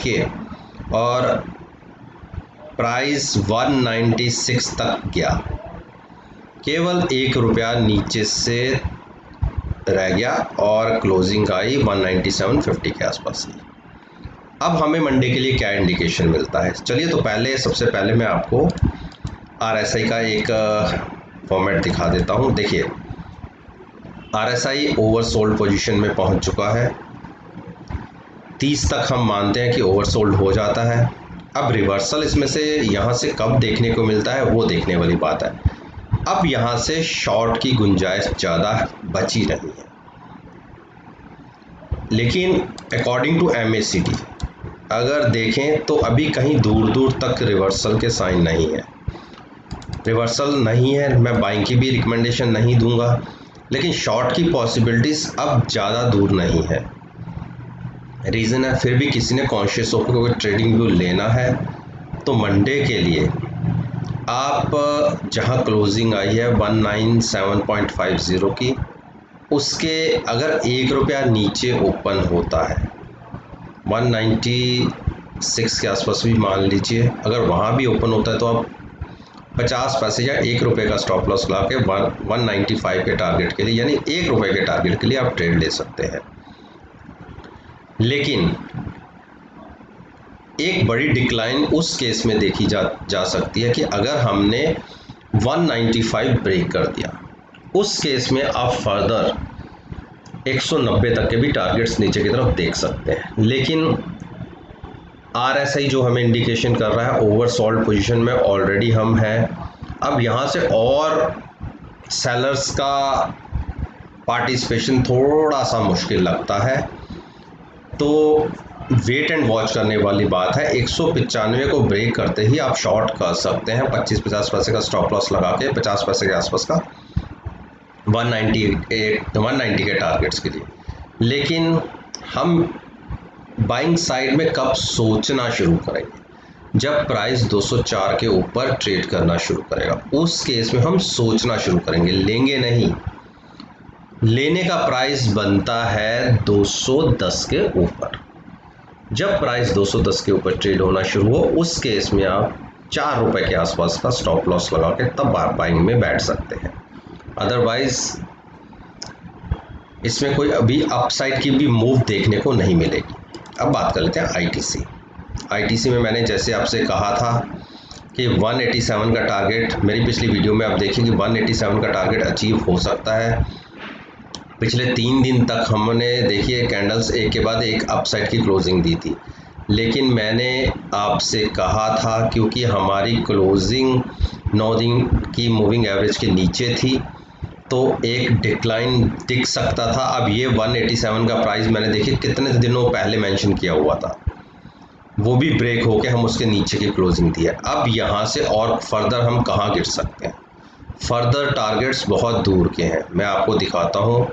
के और प्राइस 196 तक गया, केवल 1 रुपया नीचे से रह गया और क्लोजिंग आई 197.50 के आसपास ही। अब हमें मंडे के लिए क्या इंडिकेशन मिलता है? चलिए तो सबसे पहले मैं आपको RSI का एक फॉर्मेट दिखा देता हूँ। देखिए RSI ओवरसोल्ड पोजीशन में पहुंच चुका है, 30 तक हम मानते हैं कि ओवरसोल्ड हो जाता है। अब रिवर्सल इसमें से यहाँ से कब देखने को मिलता है वो देखने वाली बात है। अब यहाँ से शॉर्ट की गुंजाइश ज़्यादा बची नहीं है, लेकिन अकॉर्डिंग टू MACD अगर देखें तो अभी कहीं दूर दूर तक रिवर्सल के साइन नहीं है। रिवर्सल नहीं है, मैं बाइंग की भी रिकमेंडेशन नहीं दूंगा, लेकिन शॉर्ट की पॉसिबिलिटीज़ अब ज़्यादा दूर नहीं है। रीज़न है फिर भी किसी ने कॉन्शियस होकर कोई ट्रेडिंग व्यू लेना है तो मंडे के लिए आप जहां क्लोजिंग आई है 197.50 की, उसके अगर 1 रुपया नीचे ओपन होता है 196 के आसपास भी मान लीजिए, अगर वहां भी ओपन होता है तो आप 50 पैसे या 1 रुपये का स्टॉप लॉस लगा के 195 के टारगेट के लिए, यानी 1 रुपये के टारगेट के लिए आप ट्रेड ले सकते हैं। लेकिन एक बड़ी डिक्लाइन उस केस में देखी जा सकती है कि अगर हमने 195 ब्रेक कर दिया, उस केस में आप फर्दर 190 तक के भी टारगेट्स नीचे की तरफ देख सकते हैं। लेकिन RSI जो हमें इंडिकेशन कर रहा है ओवरसोल्ड पोजीशन में ऑलरेडी हम हैं। अब यहाँ से और सेलर्स का पार्टिसिपेशन थोड़ा सा मुश्किल लगता है, तो वेट एंड वॉच करने वाली बात है। 195 को ब्रेक करते ही आप शॉर्ट कर सकते हैं 25-50 पैसे का स्टॉप लॉस लगा के 50 पैसे के आसपास का 190 के टारगेट्स के लिए। लेकिन हम बाइंग साइड में कब सोचना शुरू करेंगे? जब प्राइस 204 के ऊपर ट्रेड करना शुरू करेगा, उस केस में हम सोचना शुरू करेंगे, लेंगे नहीं। लेने का प्राइस बनता है 210 के ऊपर। जब प्राइस 210 के ऊपर ट्रेड होना शुरू हो, उस केस में आप 4 रुपए के आसपास का स्टॉप लॉस लगा के तब आप बाइंग में बैठ सकते हैं। अदरवाइज इसमें कोई अभी अपसाइड की भी मूव देखने को नहीं मिलेगी। अब बात कर लेते हैं ITC में मैंने जैसे आपसे कहा था कि 187 का टारगेट, मेरी पिछली वीडियो में आप देखिए कि 187 का टारगेट अचीव हो सकता है। पिछले 3 दिन तक हमने देखिए कैंडल्स एक के बाद एक अपसाइड की क्लोजिंग दी थी, लेकिन मैंने आपसे कहा था क्योंकि हमारी क्लोजिंग 9 दिन की मूविंग एवरेज के नीचे थी तो एक डिक्लाइन दिख सकता था। अब ये 187 का प्राइस मैंने देखिए कितने दिनों पहले मेंशन किया हुआ था, वो भी ब्रेक होके हम उसके नीचे की क्लोजिंग दी है। अब यहाँ से और फर्दर हम कहाँ गिर सकते हैं? फर्दर टारगेट्स बहुत दूर के हैं, मैं आपको दिखाता हूँ।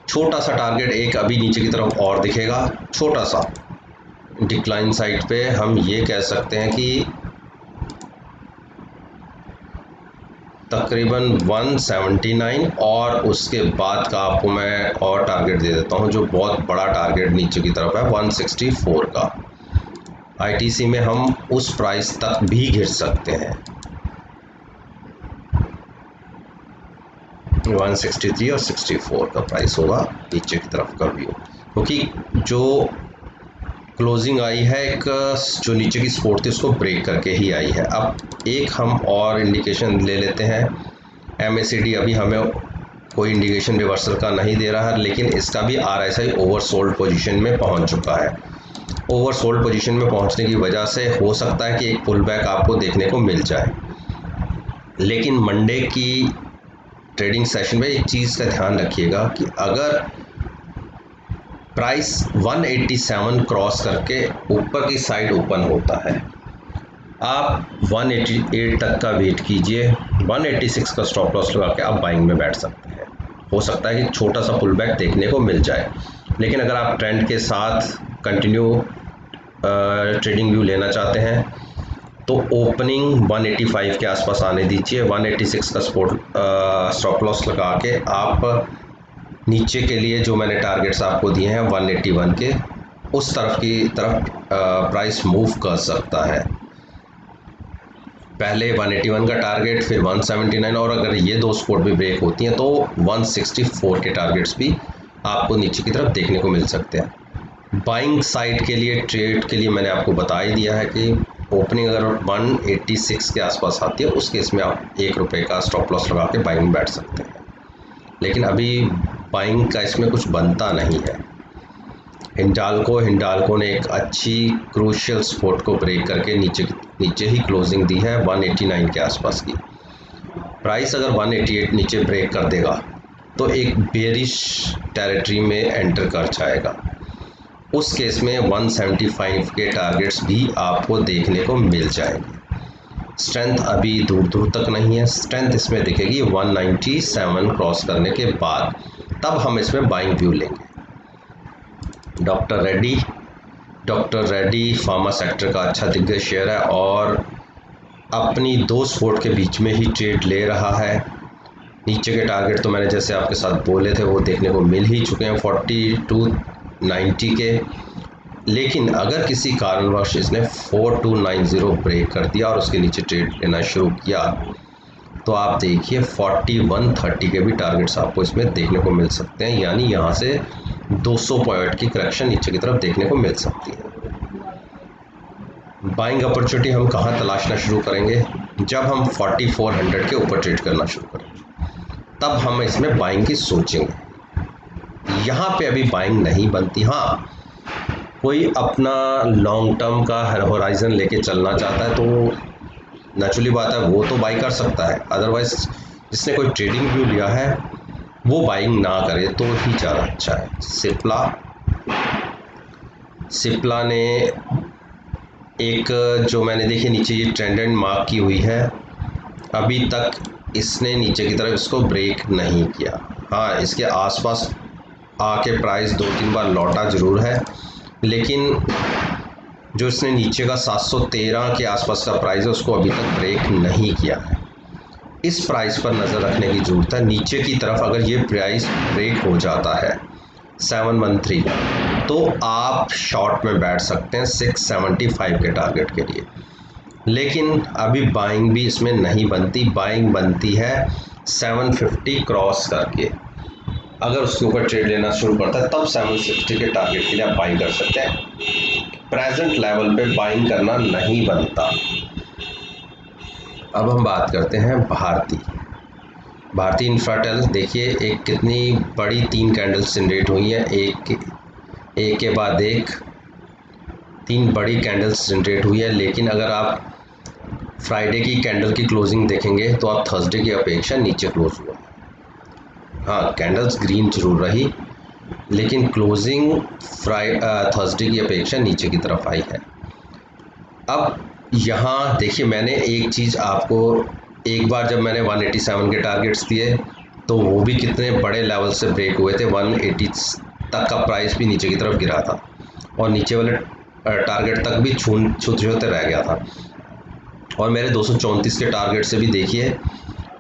छोटा सा टारगेट एक अभी नीचे की तरफ और दिखेगा, छोटा सा डिक्लाइन साइड पे हम ये कह सकते हैं कि तकरीबन 179, और उसके बाद का आपको मैं और टारगेट दे देता हूँ जो बहुत बड़ा टारगेट नीचे की तरफ है 164 का। ITC में हम उस प्राइस तक भी गिर सकते हैं, 163 और 64 का प्राइस होगा नीचे की तरफ का व्यू, क्योंकि जो क्लोजिंग आई है एक जो नीचे की सपोर्ट थी उसको ब्रेक करके ही आई है। अब एक हम और इंडिकेशन ले लेते हैं। MACD अभी हमें कोई इंडिकेशन रिवर्सल का नहीं दे रहा है, लेकिन इसका भी RSI ओवरसोल्ड पोजीशन में पहुंच चुका है। ओवरसोल्ड पोजीशन में पहुंचने की वजह से हो सकता है कि एक पुल बैक आपको देखने को मिल जाए। लेकिन मंडे की ट्रेडिंग सेशन में एक चीज़ का ध्यान रखिएगा कि अगर प्राइस 187 क्रॉस करके ऊपर की साइड ओपन होता है, आप 188 तक का वेट कीजिए, 186 का स्टॉप लॉस लगा के आप बाइंग में बैठ सकते हैं। हो सकता है कि छोटा सा पुल बैक देखने को मिल जाए, लेकिन अगर आप ट्रेंड के साथ कंटिन्यू ट्रेडिंग व्यू लेना चाहते हैं तो ओपनिंग 185 के आसपास आने दीजिए, 186 का स्टॉप लॉस लगा के आप नीचे के लिए जो मैंने टारगेट्स आपको दिए हैं 181 के, उस तरफ प्राइस मूव कर सकता है। पहले 181 का टारगेट, फिर 179, और अगर ये दो सपोर्ट भी ब्रेक होती हैं तो 164 के टारगेट्स भी आपको नीचे की तरफ देखने को मिल सकते हैं। बाइंग साइड के लिए, ट्रेड के लिए मैंने आपको बता ही दिया है कि ओपनिंग अगर 186 के आसपास आती है, उस केस में आप ₹1 का स्टॉप लॉस लगा के बाइंग में बैठ सकते हैं। लेकिन अभी बाइंग का इसमें कुछ बनता नहीं है। हिंडाल्को ने एक अच्छी क्रूशियल सपोर्ट को ब्रेक करके नीचे ही क्लोजिंग दी है 189 के आसपास की। प्राइस अगर 188 नीचे ब्रेक कर देगा तो एक बेरिश टेरिटरी में एंटर कर जाएगा। उस केस में 175 के टारगेट्स भी आपको देखने को मिल जाएंगे। स्ट्रेंथ अभी दूर दूर तक नहीं है, स्ट्रेंथ इसमें दिखेगी 197 क्रॉस करने के बाद, तब हम इसमें बाइंग व्यू लेंगे। डॉक्टर रेड्डी फार्मा सेक्टर का अच्छा दिग्गज शेयर है और अपनी दो सपोर्ट के बीच में ही ट्रेड ले रहा है। नीचे के टारगेट तो मैंने जैसे आपके साथ बोले थे वो देखने को मिल ही चुके हैं 4290 के। लेकिन अगर किसी कारणवश इसने 4290 ब्रेक कर दिया और उसके नीचे ट्रेड लेना शुरू किया तो आप देखिए 4130 के भी टारगेट्स आपको इसमें देखने को मिल सकते हैं, यानी यहाँ से 200 पॉइंट की करेक्शन नीचे की तरफ देखने को मिल सकती है। बाइंग अपॉर्चुनिटी हम कहाँ तलाशना शुरू करेंगे? जब हम 4400 के ऊपर ट्रेड करना शुरू करेंगे तब हम इसमें बाइंग की सोचेंगे। यहाँ पे अभी बाइंग नहीं बनती। हाँ, कोई अपना लॉन्ग टर्म का होराइजन लेके चलना चाहता है तो नेचुरली बात है वो तो बाई कर सकता है, अदरवाइज जिसने कोई ट्रेडिंग व्यू लिया है वो बाइंग ना करे तो ही ज़्यादा अच्छा है। सिप्ला ने एक जो मैंने देखी नीचे ये ट्रेंड एंड मार्क की हुई है, अभी तक इसने नीचे की तरफ इसको ब्रेक नहीं किया। हाँ, इसके आसपास आके प्राइस 2-3 बार लौटा ज़रूर है, लेकिन जो इसने नीचे का 713 के आसपास का प्राइस है उसको अभी तक ब्रेक नहीं किया है। इस प्राइस पर नज़र रखने की ज़रूरत है। नीचे की तरफ अगर ये प्राइस ब्रेक हो जाता है 713 तो आप शॉर्ट में बैठ सकते हैं 675 के टारगेट के लिए। लेकिन अभी बाइंग भी इसमें नहीं बनती, बाइंग बनती है 750 क्रॉस करके। अगर उसके ऊपर ट्रेड लेना शुरू करता है तब 760 के टारगेट के लिए आप बाइंग कर सकते हैं। प्रेजेंट लेवल पे बाइंग करना नहीं बनता। अब हम बात करते हैं भारती इंफ्राटेल। देखिए एक कितनी बड़ी 3 कैंडल्स जनरेट हुई हैं, एक के बाद एक 3 बड़ी कैंडल्स जनरेट हुई है। लेकिन अगर आप फ्राइडे की कैंडल की क्लोजिंग देखेंगे तो आप थर्सडे की अपेक्षा नीचे क्लोज हुआ। हाँ, कैंडल्स ग्रीन जरूर रही लेकिन क्लोजिंग थर्सडे की अपेक्षा नीचे की तरफ आई है। अब यहाँ देखिए मैंने एक चीज़ आपको, एक बार जब मैंने 187 के टारगेट्स दिए तो वो भी कितने बड़े लेवल से ब्रेक हुए थे, 180 तक का प्राइस भी नीचे की तरफ गिरा था और नीचे वाले टारगेट तक भी छूते रह गया था। और मेरे 234 के टारगेट से भी देखिए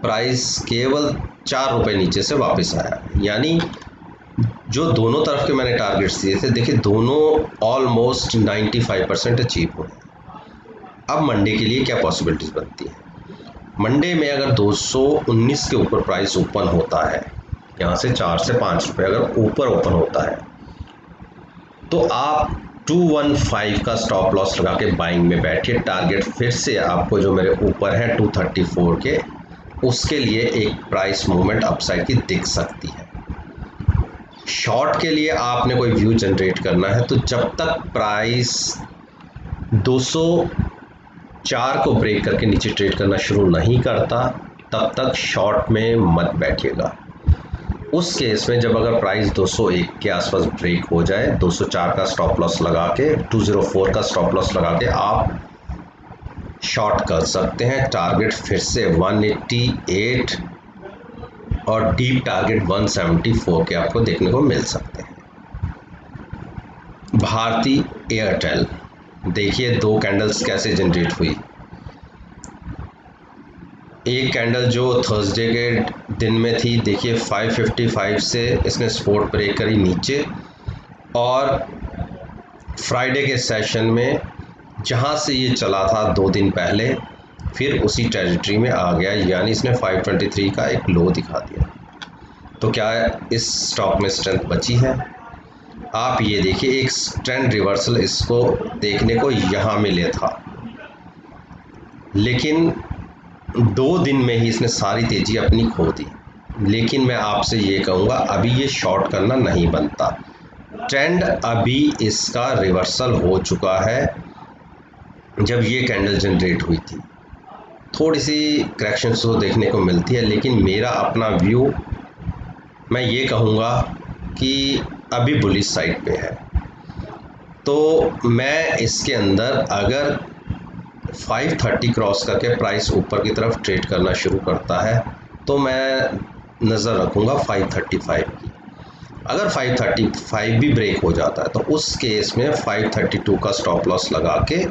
प्राइस केवल ₹4 नीचे से वापस आया। यानी जो दोनों तरफ के मैंने टारगेट्स दिए थे, देखिए दोनों ऑलमोस्ट 95% अचीव हुए। अब मंडे के लिए क्या पॉसिबिलिटीज़ बनती है? मंडे में अगर 219 के ऊपर प्राइस ओपन होता है, यहाँ से 4 से 5 रुपये अगर ऊपर ओपन होता है तो आप 215 का स्टॉप लॉस लगा के बाइंग में बैठिए। टारगेट फिर से आपको जो मेरे ऊपर है 234 के, उसके लिए एक प्राइस मूवमेंट अपसाइड की दिख सकती है। शॉर्ट के लिए आपने कोई व्यू जनरेट करना है तो जब तक प्राइस 204 को ब्रेक करके नीचे ट्रेड करना शुरू नहीं करता तब तक शॉर्ट में मत बैठिएगा। उस केस में जब अगर प्राइस 201 के आसपास ब्रेक हो जाए, 204 का स्टॉप लॉस लगा के, 204 का स्टॉप लॉस लगा के आप शॉर्ट कर सकते हैं। टारगेट फिर से 188 और डीप टारगेट 174 के आपको देखने को मिल सकते हैं। भारती एयरटेल, देखिए 2 कैंडल्स कैसे जनरेट हुई। एक कैंडल जो थर्सडे के दिन में थी, देखिए 555 से इसने सपोर्ट ब्रेक करी नीचे और फ्राइडे के सेशन में जहां से ये चला था 2 दिन पहले, फिर उसी टेरिटरी में आ गया, यानी इसने 523 का एक लो दिखा दिया। तो क्या इस स्टॉक में स्ट्रेंथ बची है? आप ये देखिए, एक ट्रेंड रिवर्सल इसको देखने को यहाँ मिले था, लेकिन 2 दिन में ही इसने सारी तेज़ी अपनी खो दी। लेकिन मैं आपसे ये कहूँगा, अभी ये शॉर्ट करना नहीं बनता। ट्रेंड अभी इसका रिवर्सल हो चुका है। जब ये कैंडल जनरेट हुई थी, थोड़ी सी करेक्शन तो देखने को मिलती है, लेकिन मेरा अपना व्यू, मैं ये कहूँगा कि अभी बुलिश साइड पे है। तो मैं इसके अंदर अगर 530 क्रॉस करके प्राइस ऊपर की तरफ ट्रेड करना शुरू करता है तो मैं नज़र रखूँगा 535 की। अगर 535 भी ब्रेक हो जाता है तो उस केस में 532 का स्टॉप लॉस लगा के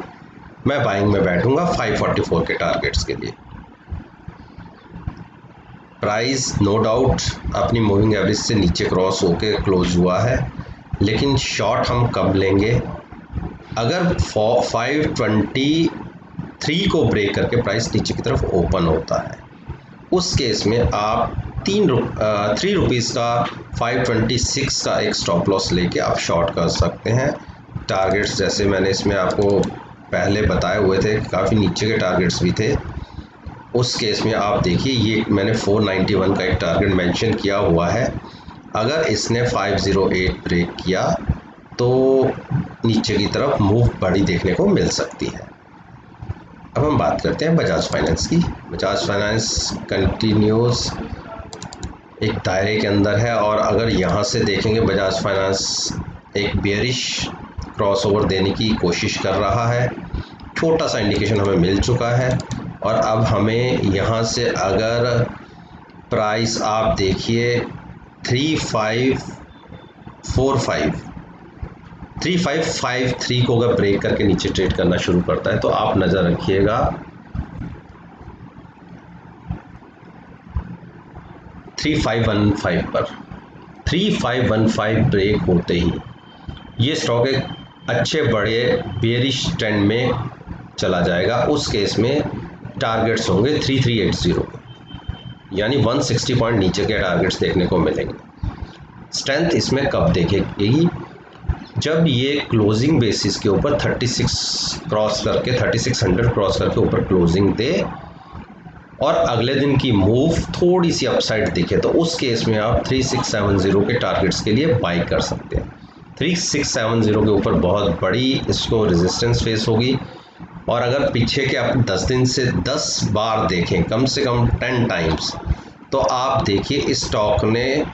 मैं बाइंग में बैठूँगा 544 के टारगेट्स के लिए। प्राइस नो डाउट अपनी मूविंग एवरेज से नीचे क्रॉस होके क्लोज हुआ है, लेकिन शॉर्ट हम कब लेंगे? अगर 523 को ब्रेक करके प्राइस नीचे की तरफ ओपन होता है, उस केस में आप 3 रुपीज़ का 526 का एक स्टॉप लॉस लेके आप शॉर्ट कर सकते हैं। टारगेट्स जैसे मैंने इसमें आपको पहले बताए हुए थे, काफ़ी नीचे के टारगेट्स भी थे। उस केस में आप देखिए, ये मैंने 491 का एक टारगेट मेंशन किया हुआ है। अगर इसने 508 ब्रेक किया तो नीचे की तरफ मूव बड़ी देखने को मिल सकती है। अब हम बात करते हैं बजाज फाइनेंस की। बजाज फाइनेंस कंटिन्यूस एक दायरे के अंदर है, और अगर यहाँ से देखेंगे बजाज फाइनेंस एक बेयरिश क्रॉसओवर देने की कोशिश कर रहा है। छोटा सा इंडिकेशन हमें मिल चुका है, और अब हमें यहाँ से अगर प्राइस आप देखिए 3553 को अगर ब्रेक करके नीचे ट्रेड करना शुरू करता है तो आप नज़र रखिएगा 3515 पर। 3515 ब्रेक होते ही ये स्टॉक एक अच्छे बड़े बेयरिश ट्रेंड में चला जाएगा। उस केस में टारगेट्स होंगे 3380, यानी 160 पॉइंट नीचे के टारगेट्स देखने को मिलेंगे। स्ट्रेंथ इसमें कब देखेगी? जब ये क्लोजिंग बेसिस के ऊपर 3600 क्रॉस करके ऊपर क्लोजिंग दे और अगले दिन की मूव थोड़ी सी अपसाइड दिखे, तो उस केस में आप 3670 के टारगेट्स के लिए बाई कर सकते हैं। 3670 के ऊपर बहुत बड़ी इसको रेजिस्टेंस फेस होगी, और अगर पीछे के आप 10 दिन से 10 बार देखें, कम से कम 10 टाइम्स, तो आप देखिए इस स्टॉक ने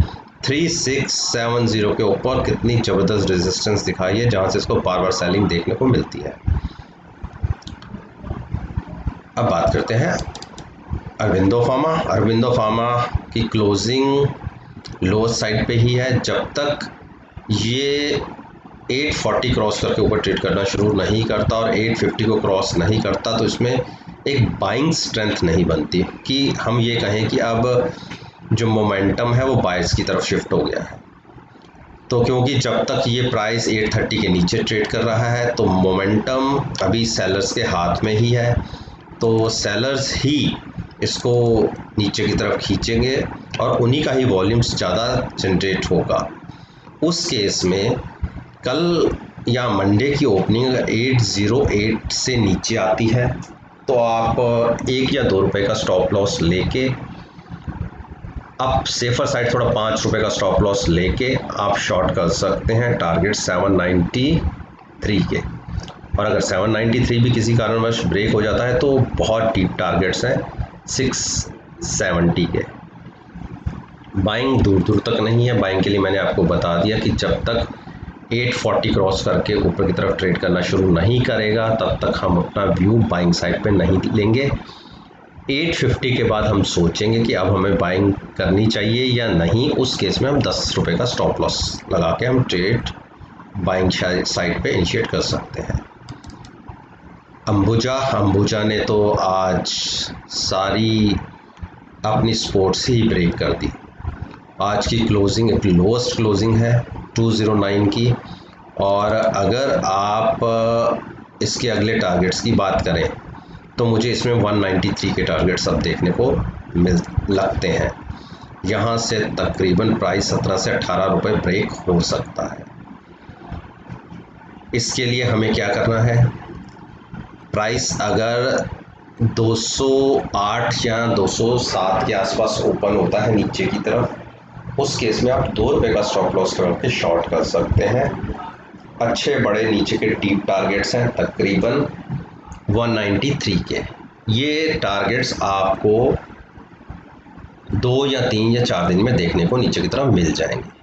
3670 के ऊपर कितनी ज़बरदस्त रेजिस्टेंस दिखाई है, जहां से इसको बार बार सेलिंग देखने को मिलती है। अब बात करते हैं अरविंदो फार्मा की क्लोजिंग लो साइड पे ही है। जब तक ये 840 क्रॉस करके ऊपर ट्रेड करना शुरू नहीं करता और 850 को क्रॉस नहीं करता, तो इसमें एक बाइंग स्ट्रेंथ नहीं बनती कि हम ये कहें कि अब जो मोमेंटम है वो बायर्स की तरफ शिफ्ट हो गया है। तो क्योंकि जब तक ये प्राइस 830 के नीचे ट्रेड कर रहा है तो मोमेंटम अभी सेलर्स के हाथ में ही है, तो सेलर्स ही इसको नीचे की तरफ खींचेंगे और उन्हीं का ही वॉल्यूम्स ज़्यादा जनरेट होगा। उस केस में कल या मंडे की ओपनिंग 808 से नीचे आती है तो आप 1 या 2 रुपए का स्टॉप लॉस लेके, आप सेफर साइड थोड़ा 5 रुपए का स्टॉप लॉस लेके आप शॉर्ट कर सकते हैं टारगेट 793 के। और अगर 793 भी किसी कारणवश ब्रेक हो जाता है तो बहुत डीप टारगेट्स हैं 670 के। बाइंग दूर दूर तक नहीं है। बाइंग के लिए मैंने आपको बता दिया कि जब तक 840 क्रॉस करके ऊपर की तरफ ट्रेड करना शुरू नहीं करेगा तब तक हम अपना व्यू बाइंग साइड पे नहीं लेंगे। 850 के बाद हम सोचेंगे कि अब हमें बाइंग करनी चाहिए या नहीं। उस केस में हम 10 रुपये का स्टॉप लॉस लगा के हम ट्रेड बाइंग साइड पे इनिशिएट कर सकते हैं। अंबुजा ने तो आज सारी अपनी स्पोर्ट्स ही ब्रेक कर दी। आज की क्लोजिंग एक लोएस्ट क्लोजिंग है 209 की, और अगर आप इसके अगले टारगेट्स की बात करें तो मुझे इसमें 193 के टारगेट्स अब देखने को मिल लगते हैं। यहाँ से तकरीबन प्राइस 17 से 18 रुपये ब्रेक हो सकता है। इसके लिए हमें क्या करना है, प्राइस अगर 208 या 207 के आसपास ओपन होता है नीचे की तरफ, उस केस में आप 2 रुपये का स्टॉप लॉस करके शॉर्ट कर सकते हैं। अच्छे बड़े नीचे के डीप टारगेट्स हैं तकरीबन 193 के। ये टारगेट्स आपको 2 या 3 या 4 दिन में देखने को नीचे की तरफ मिल जाएंगे।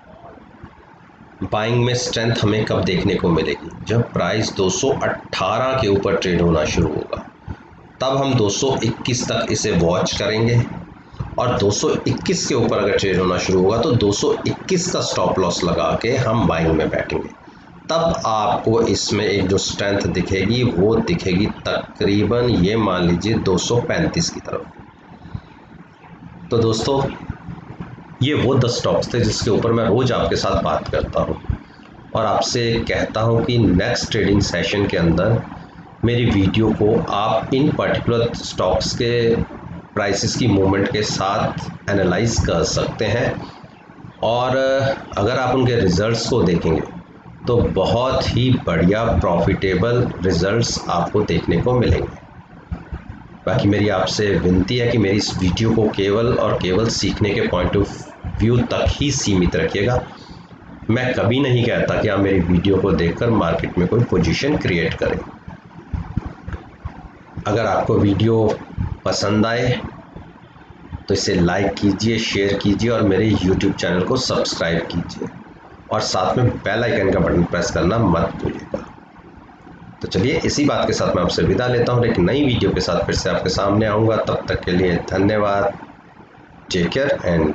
बाइंग में स्ट्रेंथ हमें कब देखने को मिलेगी, जब प्राइस 218 के ऊपर ट्रेड होना शुरू होगा, तब हम 221 तक इसे वॉच करेंगे और 221 के ऊपर अगर ट्रेड होना शुरू होगा तो 221 का स्टॉप लॉस लगा के हम बाइंग में बैठेंगे। तब आपको इसमें एक जो स्ट्रेंथ दिखेगी वो दिखेगी तकरीबन, ये मान लीजिए 235 की तरफ। तो दोस्तों, ये वो 10 स्टॉक्स थे जिसके ऊपर मैं रोज़ आपके साथ बात करता हूँ और आपसे कहता हूँ कि नेक्स्ट ट्रेडिंग सेशन के अंदर मेरी वीडियो को आप इन पर्टिकुलर स्टॉक्स के प्राइसेस की मूवमेंट के साथ एनालाइज कर सकते हैं और अगर आप उनके रिजल्ट्स को देखेंगे तो बहुत ही बढ़िया प्रॉफिटेबल रिजल्ट्स आपको देखने को मिलेंगे। बाकी मेरी आपसे विनती है कि मेरी इस वीडियो को केवल और केवल सीखने के पॉइंट ऑफ व्यू तक ही सीमित रखिएगा। मैं कभी नहीं कहता कि आप मेरी वीडियो को देखकर मार्केट में कोई पोजीशन क्रिएट करें। अगर आपको वीडियो पसंद आए तो इसे लाइक कीजिए, शेयर कीजिए और मेरे YouTube चैनल को सब्सक्राइब कीजिए और साथ में बेल आइकन का बटन प्रेस करना मत भूलिएगा। तो चलिए, इसी बात के साथ मैं आपसे विदा लेता हूँ। एक नई वीडियो के साथ फिर से आपके सामने आऊँगा। तब तक के लिए धन्यवाद। Take care and